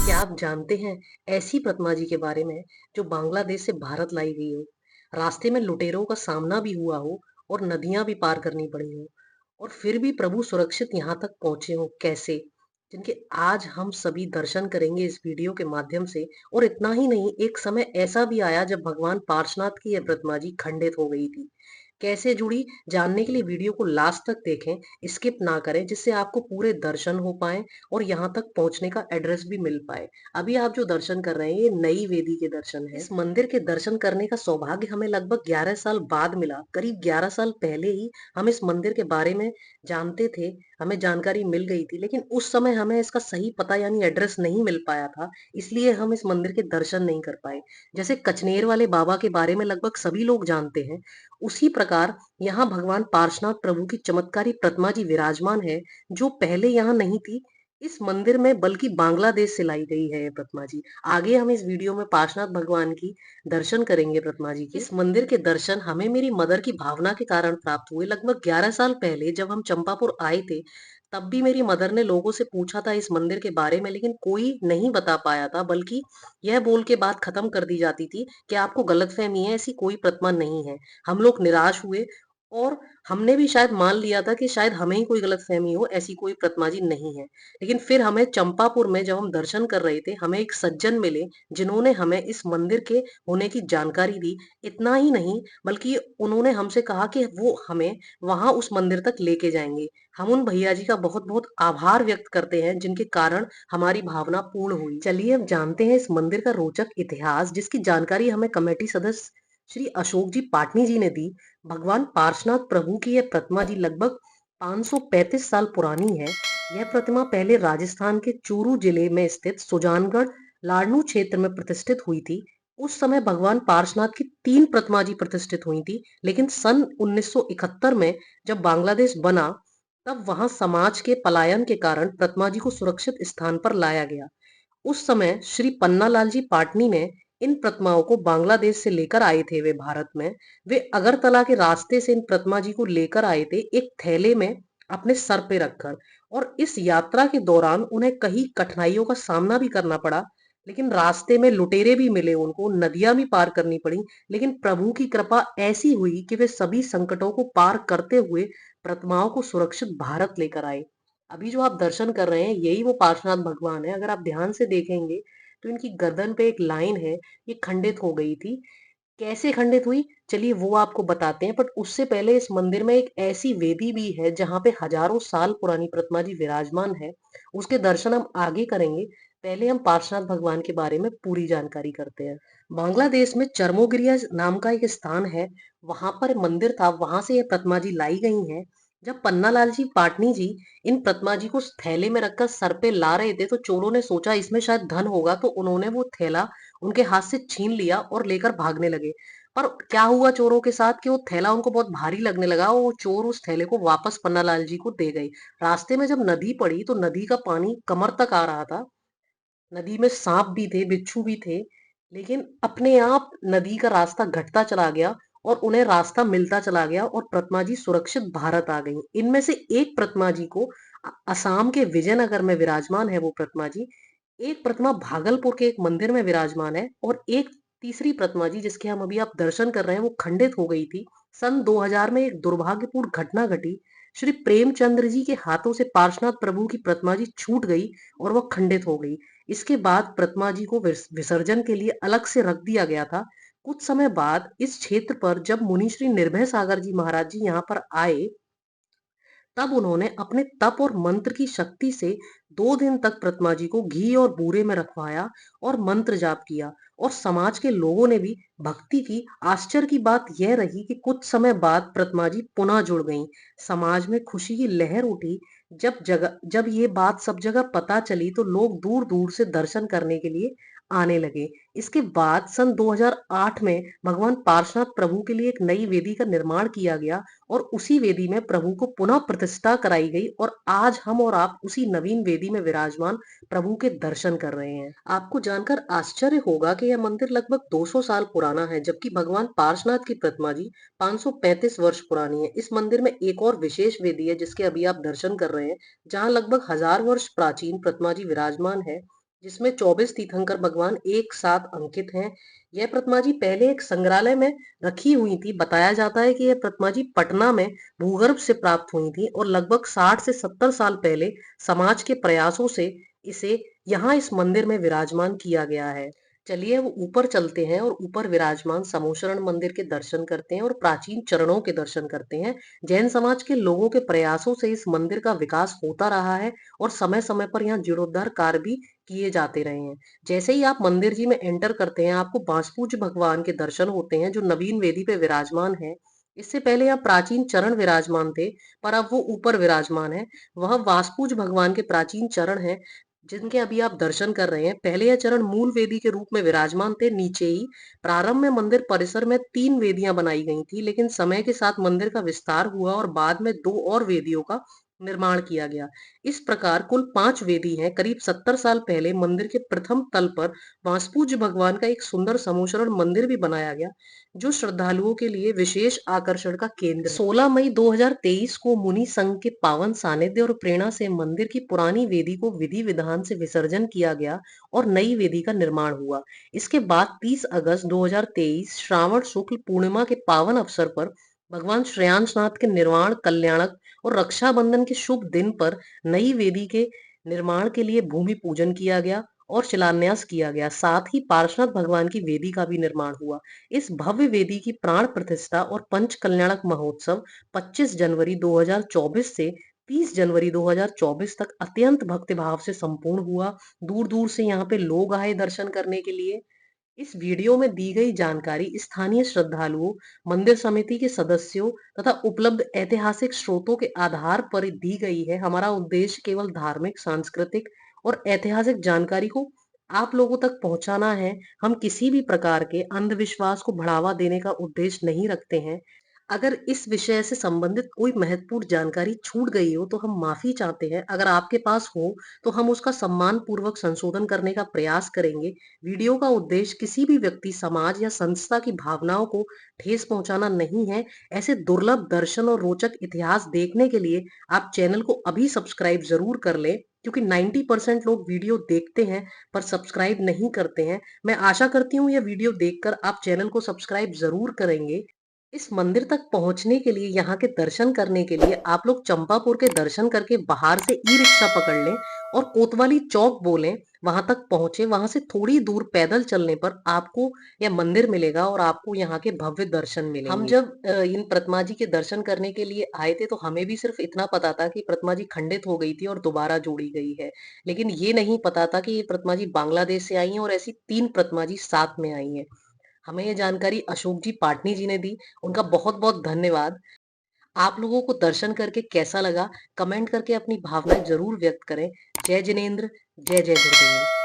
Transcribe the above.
क्या आप जानते हैं ऐसी प्रतिमा जी के बारे में जो बांग्लादेश से भारत लाई गई हो, रास्ते में लुटेरों का सामना भी हुआ हो और नदियां भी पार करनी पड़ी हो और फिर भी प्रभु सुरक्षित यहाँ तक पहुंचे हो कैसे? जिनके आज हम सभी दर्शन करेंगे इस वीडियो के माध्यम से। और इतना ही नहीं, एक समय ऐसा भी आया जब भगवान पार्शनाथ की यह प्रतिमा जी खंडित हो गई थी। कैसे जुड़ी, जानने के लिए वीडियो को लास्ट तक देखें, स्किप ना करें, जिससे आपको पूरे दर्शन हो पाए और यहाँ तक पहुँचने का एड्रेस भी मिल पाए। अभी आप जो दर्शन कर रहे हैं ये नई वेदी के दर्शन है। इस मंदिर के दर्शन करने का सौभाग्य हमें लगभग 11 साल बाद मिला। करीब 11 साल पहले ही हम इस मंदिर के बारे में जानते थे, हमें जानकारी मिल गई थी, लेकिन उस समय हमें इसका सही पता यानी एड्रेस नहीं मिल पाया था, इसलिए हम इस मंदिर के दर्शन नहीं कर पाए। जैसे कचनेर वाले बाबा के बारे में लगभग सभी लोग जानते हैं, उसी प्रकार यहाँ भगवान पार्शनाथ प्रभु की चमत्कारी प्रतिमा जी विराजमान है, जो पहले यहाँ नहीं थी इस मंदिर में, बल्कि बांग्लादेश से लाई गई है ये प्रतिमा जी। आगे हम इस वीडियो में पार्शनाथ भगवान की दर्शन करेंगे प्रतिमा जी के। इस मंदिर के दर्शन हमें मेरी मदर की भावना के कारण प्राप्त हुए। लगभग 11 साल पहले जब हम चंपापुर आए थे, तब भी मेरी मदर ने लोगों से पूछा था इस मंदिर के बारे में, लेकिन कोई नहीं बता पाया था, बल्कि यह बोल के बात खत्म कर दी जाती थी कि आपको गलतफहमी है, ऐसी कोई प्रतिमा नहीं है। हम लोग निराश हुए और हमने भी शायद मान लिया था कि शायद हमें ही कोई गलतफहमी हो, ऐसी कोई प्रतिमा जी नहीं है। लेकिन फिर हमें चंपापुर में जब हम दर्शन कर रहे थे, हमें एक सज्जन मिले जिन्होंने हमें इस मंदिर के होने की जानकारी दी। इतना ही नहीं, बल्कि उन्होंने हमसे कहा कि वो हमें वहां उस मंदिर तक लेके जाएंगे। हम उन भैया जी का बहुत बहुत आभार व्यक्त करते हैं, जिनके कारण हमारी भावना पूर्ण हुई। चलिए अब जानते हैं इस मंदिर का रोचक इतिहास, जिसकी जानकारी हमें कमेटी सदस्य श्री अशोक जी पाटनी जी ने दी। भगवान पार्शनाथ प्रभु की यह प्रतिमा जी लगभग 535 साल पुरानी है। यह प्रतिमा पहले राजस्थान के चूरू जिले में स्थित सुजानगढ़ लाडनू क्षेत्र में प्रतिष्ठित हुई थी। उस समय भगवान पार्शनाथ की 3 प्रतिमा जी प्रतिष्ठित हुई थी, लेकिन सन 1971 में जब बांग्लादेश बना, तब वहां समाज के पलायन के कारण प्रतिमा जी को सुरक्षित स्थान पर लाया गया। उस समय श्री पन्नालाल जी पाटनी ने इन प्रतिमाओं को बांग्लादेश से लेकर आए थे। वे भारत में, वे अगरतला के रास्ते से इन प्रतिमा जी को लेकर आए थे, एक थैले में अपने सर पे रखकर। और इस यात्रा के दौरान उन्हें कई कठिनाइयों का सामना भी करना पड़ा, लेकिन रास्ते में लुटेरे भी मिले, उनको नदियां भी पार करनी पड़ी। लेकिन प्रभु की कृपा ऐसी हुई कि वे सभी संकटों को पार करते हुए प्रतिमाओं को सुरक्षित भारत लेकर आए। अभी जो आप दर्शन कर रहे हैं यही वो पार्श्वनाथ भगवान है। अगर आप ध्यान से देखेंगे तो इनकी गर्दन पे एक लाइन है, ये खंडित हो गई थी। कैसे खंडित हुई, चलिए वो आपको बताते हैं। बट उससे पहले इस मंदिर में एक ऐसी वेदी भी है जहाँ पे हजारों साल पुरानी प्रतिमा जी विराजमान है। उसके दर्शन हम आगे करेंगे, पहले हम पार्श्वनाथ भगवान के बारे में पूरी जानकारी करते हैं। बांग्लादेश में चरमोगिरिया नाम का एक स्थान है, वहां पर मंदिर था, वहां से ये प्रतिमा जी लाई गई हैं। जब पन्नालाल जी पाटनी जी इन प्रतिमा जी को थैले में रखकर सर पे ला रहे थे, तो चोरों ने सोचा इसमें शायद धन होगा, तो उन्होंने वो थैला उनके हाथ से छीन लिया और लेकर भागने लगे। पर क्या हुआ चोरों के साथ कि वो थैला उनको बहुत भारी लगने लगा और वो चोर उस थैले को वापस पन्नालाल जी को दे गए। रास्ते में जब नदी पड़ी तो नदी का पानी कमर तक आ रहा था। नदी में सांप भी थे, बिच्छू भी थे, लेकिन अपने आप नदी का रास्ता घटता चला गया और उन्हें रास्ता मिलता चला गया और प्रतिमा जी सुरक्षित भारत आ गई। इनमें से एक प्रतिमा जी को असम के विजयनगर में विराजमान है वो प्रतिमा जी। एक प्रतिमा भागलपुर के एक मंदिर में विराजमान है और एक तीसरी प्रतिमा जी जिसके हम अभी आप दर्शन कर रहे हैं वो खंडित हो गई थी। सन 2000 में एक दुर्भाग्यपूर्ण घटना घटी। श्री प्रेमचंद्र जी के हाथों से पार्श्वनाथ प्रभु की प्रतिमा जी छूट गई और वह खंडित हो गई। इसके बाद प्रतिमा जी को विसर्जन के लिए अलग से रख दिया गया था। कुछ समय बाद इस क्षेत्र पर जब मुनि श्री निर्भय सागर जी महाराज जी यहाँ पर आए, तब उन्होंने अपने तप और मंत्र की शक्ति से 2 दिन तक प्रतिमा जी को घी और बूरे में रखवाया और मंत्र जाप किया और समाज के लोगों ने भी भक्ति की। आश्चर्य की बात यह रही कि कुछ समय बाद प्रतिमा जी पुनः जुड़ गईं। समाज में खुशी की लहर उठी। जब ये बात सब जगह पता चली तो लोग दूर दूर से दर्शन करने के लिए आने लगे। इसके बाद सन 2008 में भगवान पार्श्वनाथ प्रभु के लिए एक नई वेदी का निर्माण किया गया और उसी वेदी में प्रभु को पुनः प्रतिष्ठा कराई गई और आज हम और आप उसी नवीन वेदी में विराजमान प्रभु के दर्शन कर रहे हैं। आपको जानकर आश्चर्य होगा कि यह मंदिर लगभग 200 साल पुराना है, जबकि भगवान पार्श्वनाथ की प्रतिमा जी 535 वर्ष पुरानी है। इस मंदिर में एक और विशेष वेदी है जिसके अभी आप दर्शन कर रहे हैं, जहाँ लगभग 1000 वर्ष प्राचीन प्रतिमा जी विराजमान है। जिसमें 24 तीर्थंकर भगवान एक साथ अंकित हैं। यह प्रतिमा जी पहले एक संग्रहालय में रखी हुई थी। बताया जाता है कि यह प्रतिमा जी पटना में भूगर्भ से प्राप्त हुई थी और लगभग 60 से 70 साल पहले समाज के प्रयासों से इसे यहाँ इस मंदिर में विराजमान किया गया है। चलिए अब ऊपर चलते हैं और ऊपर विराजमान समोशरण मंदिर के दर्शन करते हैं और प्राचीन चरणों के दर्शन करते हैं। जैन समाज के लोगों के प्रयासों से इस मंदिर का विकास होता रहा है और समय समय पर यहाँ जीर्णोद्धार कार्य भी किए जाते रहे हैं। जैसे ही आप मंदिर जी में एंटर करते हैं, आपको बांसपूज भगवान के दर्शन होते हैं जो नवीन वेदी पे विराजमान है। इससे पहले यहाँ प्राचीन चरण विराजमान थे, पर अब वो ऊपर विराजमान है। वह वासपूज भगवान के प्राचीन चरण है जिनके अभी आप दर्शन कर रहे हैं। पहले यह चरण मूल वेदी के रूप में विराजमान थे नीचे ही। प्रारंभ में मंदिर परिसर में 3 वेदियां बनाई गई थी, लेकिन समय के साथ मंदिर का विस्तार हुआ और बाद में 2 और वेदियों का निर्माण किया गया। इस प्रकार कुल 5 वेदी हैं। करीब 70 साल पहले मंदिर के प्रथम तल पर वासपूज्य भगवान का एक सुंदर समोशरण मंदिर भी बनाया गया, जो श्रद्धालुओं के लिए विशेष आकर्षण का केंद्र है। 16 मई 2023 को मुनि संघ के पावन सानिध्य और प्रेरणा से मंदिर की पुरानी वेदी को विधि विधान से विसर्जन किया गया और नई वेदी का निर्माण हुआ। इसके बाद 30 अगस्त 2023 श्रावण शुक्ल पूर्णिमा के पावन अवसर पर भगवान श्रेयांसनाथ के निर्वाण कल्याणक और रक्षाबंधन के शुभ दिन पर नई वेदी के निर्माण के लिए भूमि पूजन किया गया और शिलान्यास किया गया। साथ ही पार्श्वनाथ भगवान की वेदी का भी निर्माण हुआ। इस भव्य वेदी की प्राण प्रतिष्ठा और पंच कल्याणक महोत्सव 25 जनवरी 2024 से 30 जनवरी 2024 तक अत्यंत भक्तिभाव से संपूर्ण हुआ। दूर दूर से यहाँ पे लोग आए दर्शन करने के लिए। इस वीडियो में दी गई जानकारी स्थानीय श्रद्धालुओं, मंदिर समिति के सदस्यों तथा उपलब्ध ऐतिहासिक स्रोतों के आधार पर दी गई है। हमारा उद्देश्य केवल धार्मिक, सांस्कृतिक और ऐतिहासिक जानकारी को आप लोगों तक पहुंचाना है। हम किसी भी प्रकार के अंधविश्वास को बढ़ावा देने का उद्देश्य नहीं रखते हैं। अगर इस विषय से संबंधित कोई महत्वपूर्ण जानकारी छूट गई हो तो हम माफी चाहते हैं। अगर आपके पास हो तो हम उसका सम्मान पूर्वक संशोधन करने का प्रयास करेंगे। वीडियो का उद्देश्य किसी भी व्यक्ति, समाज या संस्था की भावनाओं को ठेस पहुंचाना नहीं है। ऐसे दुर्लभ दर्शन और रोचक इतिहास देखने के लिए आप चैनल को अभी सब्सक्राइब जरूर कर लें, क्योंकि 90% लोग वीडियो देखते हैं पर सब्सक्राइब नहीं करते हैं। मैं आशा करती हूँ यह वीडियो देखकर आप चैनल को सब्सक्राइब जरूर करेंगे। इस मंदिर तक पहुंचने के लिए, यहाँ के दर्शन करने के लिए आप लोग चंपापुर के दर्शन करके बाहर से ई रिक्शा पकड़ लें और कोतवाली चौक बोलें, वहां तक पहुंचे। वहां से थोड़ी दूर पैदल चलने पर आपको यह मंदिर मिलेगा और आपको यहाँ के भव्य दर्शन मिलेंगे। हम जब इन प्रतिमा जी के दर्शन करने के लिए आए थे तो हमें भी सिर्फ इतना पता था कि प्रतिमा जी खंडित हो गई थी और दोबारा जोड़ी गई है, लेकिन ये नहीं पता था कि ये प्रतिमा जी बांग्लादेश से आई हैं और ऐसी 3 प्रतिमा जी साथ में आई हैं। हमें ये जानकारी अशोक जी पाटनी जी ने दी, उनका बहुत बहुत धन्यवाद। आप लोगों को दर्शन करके कैसा लगा, कमेंट करके अपनी भावनाएं जरूर व्यक्त करें। जय जिनेन्द्र, जय जय गुरुदेव।